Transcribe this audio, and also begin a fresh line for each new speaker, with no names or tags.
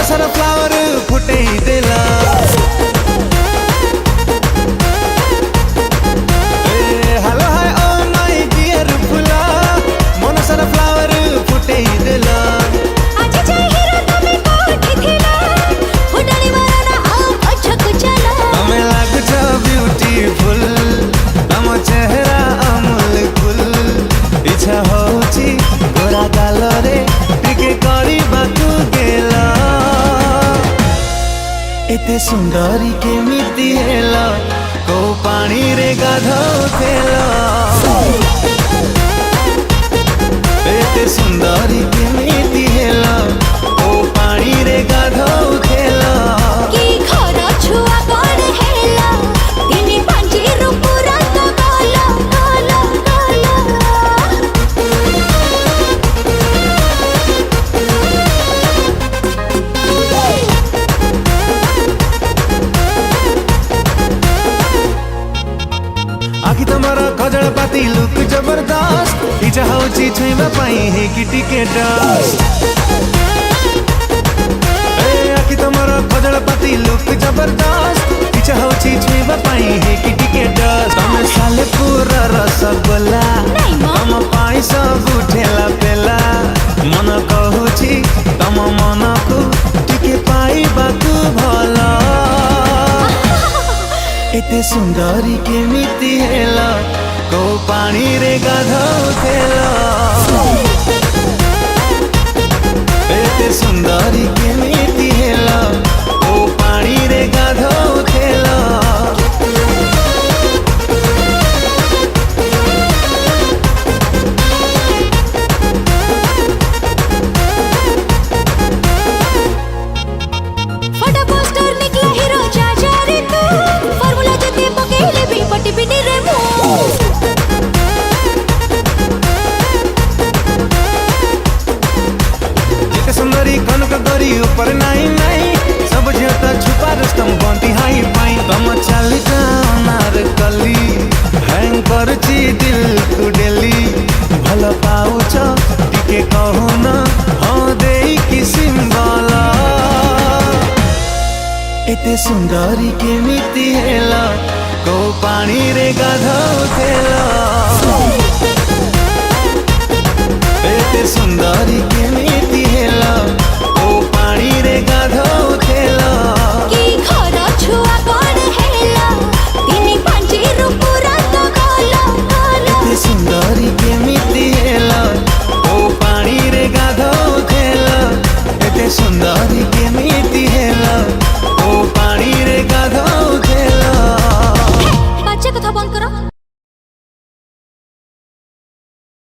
सारा फ्लावर फुटे देला hello hi oh my dear फुला मन सारा फ्लावर फुटे देला
आज जाय हीरो तमे कोठी थिला फुटाणी मारा आ पछक चला
हमें लागु छ ब्यूटीफुल तम चेहरा अमूल कुल इच्छा होची गोरा गालरे टिके करी बाकु गेला एते सुंदरी केमिति हेला को पानी रे गाधौथेला एते सुंदरी केमिति हेला को पानी रे गाधौथेला
की खरा छुआ कोड हेला तिनी पांची रूपुरा तो काला काला काला
आखि तमरा खजल पाती लुक जबरदस्त इच्छा होची छुइबा पाई हे कि टिकेट आखि तमरा खजल पाती लुक जबरदस्त इच्छा होची छुइबा पाई हे कि टिकेट तमे साले पूरा रसगोला तम पाई सब उठेला पेला मन कहूची तम मन को टिके पाई बाकु भला एते सुंदरी केमिति हेला को पानी रे गाधौथेला एते सुंदरी केमिति हेला को पानी रे गाधौथेला
फटा पोस्टर निकला हीरो चाचा रे तू फार्मूला जते पकेले भी पटी पिटी रे मु
एते सुंदरी कनक गरी ऊपर नहीं नहीं सब जेता छुपा रस्तम बंटी हाई पाई तम चाली नार कली हैंग करची दिल तू डेली भल पाउछ टिके कहू न हाँ देई कि सिंबल एते सुंदरी केमिति हेला को पानी रे गाधौथेला एते सुंदरी केमिति